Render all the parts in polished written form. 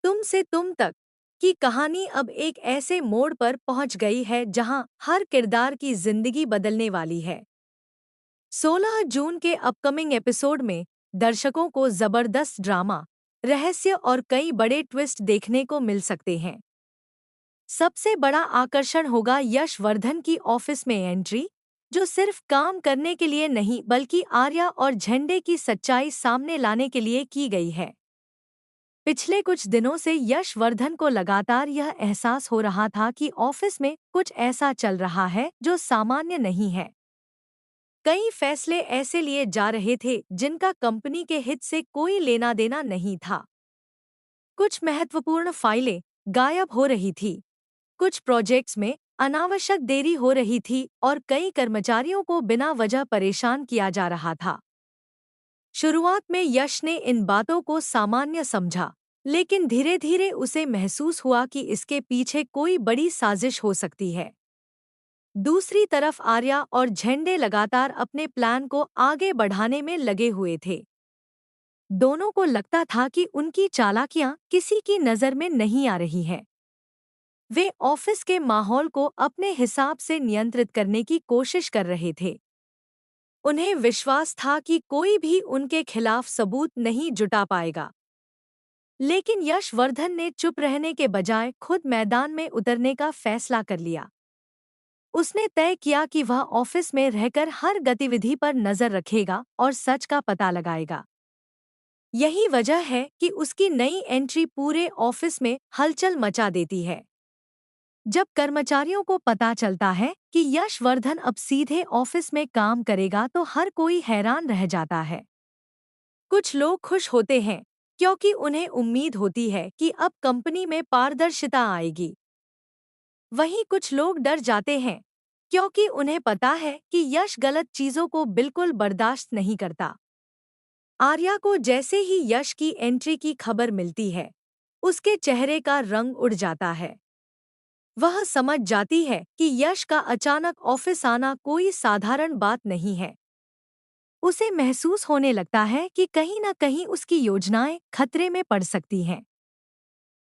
तुम से तुम तक की कहानी अब एक ऐसे मोड़ पर पहुंच गई है जहां हर किरदार की जिंदगी बदलने वाली है। 16 जून के अपकमिंग एपिसोड में दर्शकों को जबरदस्त ड्रामा, रहस्य और कई बड़े ट्विस्ट देखने को मिल सकते हैं। सबसे बड़ा आकर्षण होगा यशवर्धन की ऑफिस में एंट्री, जो सिर्फ काम करने के लिए नहीं बल्कि आर्या और झंडे की सच्चाई सामने लाने के लिए की गई है। पिछले कुछ दिनों से यशवर्धन को लगातार यह एहसास हो रहा था कि ऑफिस में कुछ ऐसा चल रहा है जो सामान्य नहीं है। कई फैसले ऐसे लिए जा रहे थे जिनका कंपनी के हित से कोई लेना देना नहीं था। कुछ महत्वपूर्ण फाइलें गायब हो रही थी, कुछ प्रोजेक्ट्स में अनावश्यक देरी हो रही थी और कई कर्मचारियों को बिना वजह परेशान किया जा रहा था। शुरुआत में यश ने इन बातों को सामान्य समझा, लेकिन धीरे धीरे उसे महसूस हुआ कि इसके पीछे कोई बड़ी साजिश हो सकती है। दूसरी तरफ आर्या और झंडे लगातार अपने प्लान को आगे बढ़ाने में लगे हुए थे। दोनों को लगता था कि उनकी चालाकियां किसी की नजर में नहीं आ रही हैं। वे ऑफिस के माहौल को अपने हिसाब से नियंत्रित करने की कोशिश कर रहे थे। उन्हें विश्वास था कि कोई भी उनके खिलाफ सबूत नहीं जुटा पाएगा। लेकिन यशवर्धन ने चुप रहने के बजाय खुद मैदान में उतरने का फैसला कर लिया। उसने तय किया कि वह ऑफिस में रहकर हर गतिविधि पर नजर रखेगा और सच का पता लगाएगा। यही वजह है कि उसकी नई एंट्री पूरे ऑफिस में हलचल मचा देती है। जब कर्मचारियों को पता चलता है कि यशवर्धन अब सीधे ऑफिस में काम करेगा तो हर कोई हैरान रह जाता है। कुछ लोग खुश होते हैं क्योंकि उन्हें उम्मीद होती है कि अब कंपनी में पारदर्शिता आएगी। वहीं कुछ लोग डर जाते हैं क्योंकि उन्हें पता है कि यश गलत चीजों को बिल्कुल बर्दाश्त नहीं करता। आर्या को जैसे ही यश की एंट्री की खबर मिलती है, उसके चेहरे का रंग उड़ जाता है। वह समझ जाती है कि यश का अचानक ऑफिस आना कोई साधारण बात नहीं है। उसे महसूस होने लगता है कि कहीं न कहीं उसकी योजनाएं खतरे में पड़ सकती हैं।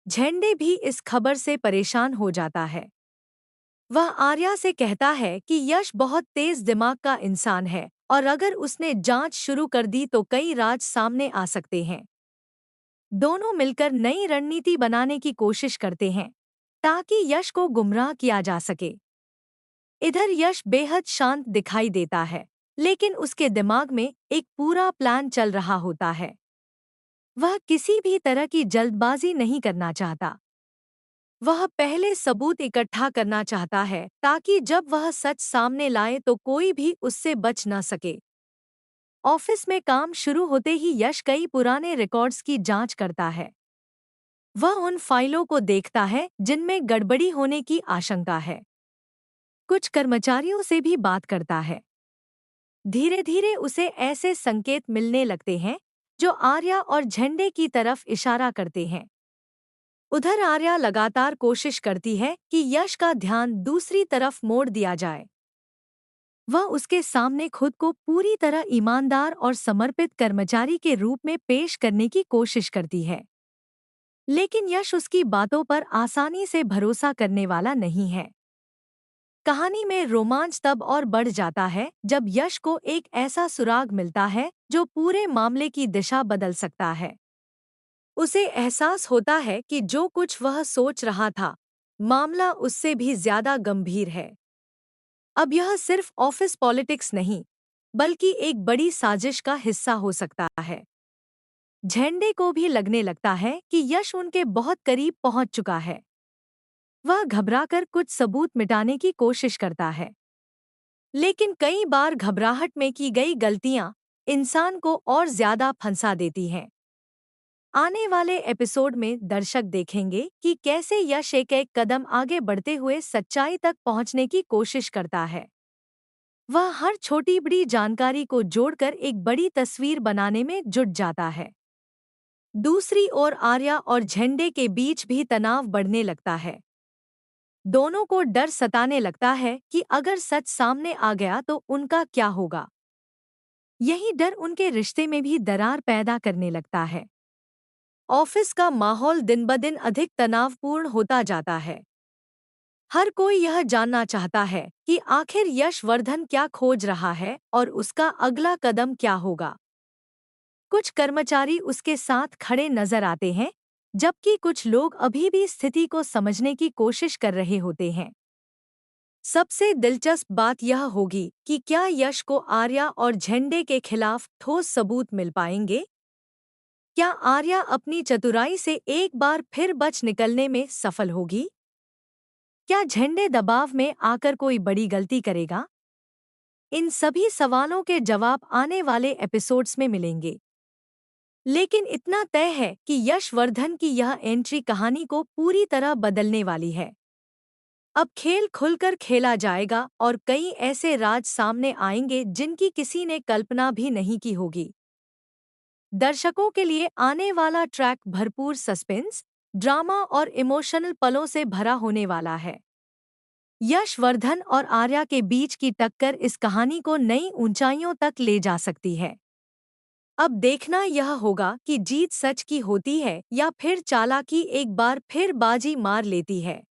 झंडे भी इस खबर से परेशान हो जाता है। वह आर्या से कहता है कि यश बहुत तेज दिमाग का इंसान है और अगर उसने जांच शुरू कर दी तो कई राज सामने आ सकते हैं। दोनों मिलकर नई रणनीति बनाने की कोशिश करते हैं ताकि यश को गुमराह किया जा सके। इधर यश बेहद शांत दिखाई देता है, लेकिन उसके दिमाग में एक पूरा प्लान चल रहा होता है। वह किसी भी तरह की जल्दबाजी नहीं करना चाहता। वह पहले सबूत इकट्ठा करना चाहता है ताकि जब वह सच सामने लाए तो कोई भी उससे बच न सके। ऑफिस में काम शुरू होते ही यश कई पुराने रिकॉर्ड्स की जांच करता है। वह उन फाइलों को देखता है जिनमें गड़बड़ी होने की आशंका है। कुछ कर्मचारियों से भी बात करता है। धीरे धीरे उसे ऐसे संकेत मिलने लगते हैं जो आर्या और झंडे की तरफ इशारा करते हैं। उधर आर्या लगातार कोशिश करती है कि यश का ध्यान दूसरी तरफ मोड़ दिया जाए। वह उसके सामने खुद को पूरी तरह ईमानदार और समर्पित कर्मचारी के रूप में पेश करने की कोशिश करती है। लेकिन यश उसकी बातों पर आसानी से भरोसा करने वाला नहीं है। कहानी में रोमांच तब और बढ़ जाता है जब यश को एक ऐसा सुराग मिलता है जो पूरे मामले की दिशा बदल सकता है। उसे एहसास होता है कि जो कुछ वह सोच रहा था, मामला उससे भी ज्यादा गंभीर है। अब यह सिर्फ ऑफिस पॉलिटिक्स नहीं, बल्कि एक बड़ी साजिश का हिस्सा हो सकता है। झंडे को भी लगने लगता है कि यश उनके बहुत करीब पहुंच चुका है। वह घबराकर कुछ सबूत मिटाने की कोशिश करता है, लेकिन कई बार घबराहट में की गई गलतियां इंसान को और ज्यादा फंसा देती हैं। आने वाले एपिसोड में दर्शक देखेंगे कि कैसे यश एक एक कदम आगे बढ़ते हुए सच्चाई तक पहुंचने की कोशिश करता है। वह हर छोटी बड़ी जानकारी को जोड़कर एक बड़ी तस्वीर बनाने में जुट जाता है। दूसरी ओर आर्या और झंडे के बीच भी तनाव बढ़ने लगता है। दोनों को डर सताने लगता है कि अगर सच सामने आ गया तो उनका क्या होगा। यही डर उनके रिश्ते में भी दरार पैदा करने लगता है। ऑफिस का माहौल दिन ब दिन अधिक तनावपूर्ण होता जाता है। हर कोई यह जानना चाहता है कि आखिर यशवर्धन क्या खोज रहा है और उसका अगला कदम क्या होगा। कुछ कर्मचारी उसके साथ खड़े नजर आते हैं, जबकि कुछ लोग अभी भी स्थिति को समझने की कोशिश कर रहे होते हैं। सबसे दिलचस्प बात यह होगी कि क्या यश को आर्या और झंडे के खिलाफ ठोस सबूत मिल पाएंगे। क्या आर्या अपनी चतुराई से एक बार फिर बच निकलने में सफल होगी? क्या झंडे दबाव में आकर कोई बड़ी गलती करेगा? इन सभी सवालों के जवाब आने वाले एपिसोड्स में मिलेंगे। लेकिन इतना तय है कि यशवर्धन की यह एंट्री कहानी को पूरी तरह बदलने वाली है। अब खेल खुलकर खेला जाएगा और कई ऐसे राज सामने आएंगे जिनकी किसी ने कल्पना भी नहीं की होगी। दर्शकों के लिए आने वाला ट्रैक भरपूर सस्पेंस, ड्रामा और इमोशनल पलों से भरा होने वाला है। यशवर्धन और आर्या के बीच की टक्कर इस कहानी को नई ऊंचाइयों तक ले जा सकती है। अब देखना यह होगा कि जीत सच की होती है या फिर चालाकी एक बार फिर बाजी मार लेती है।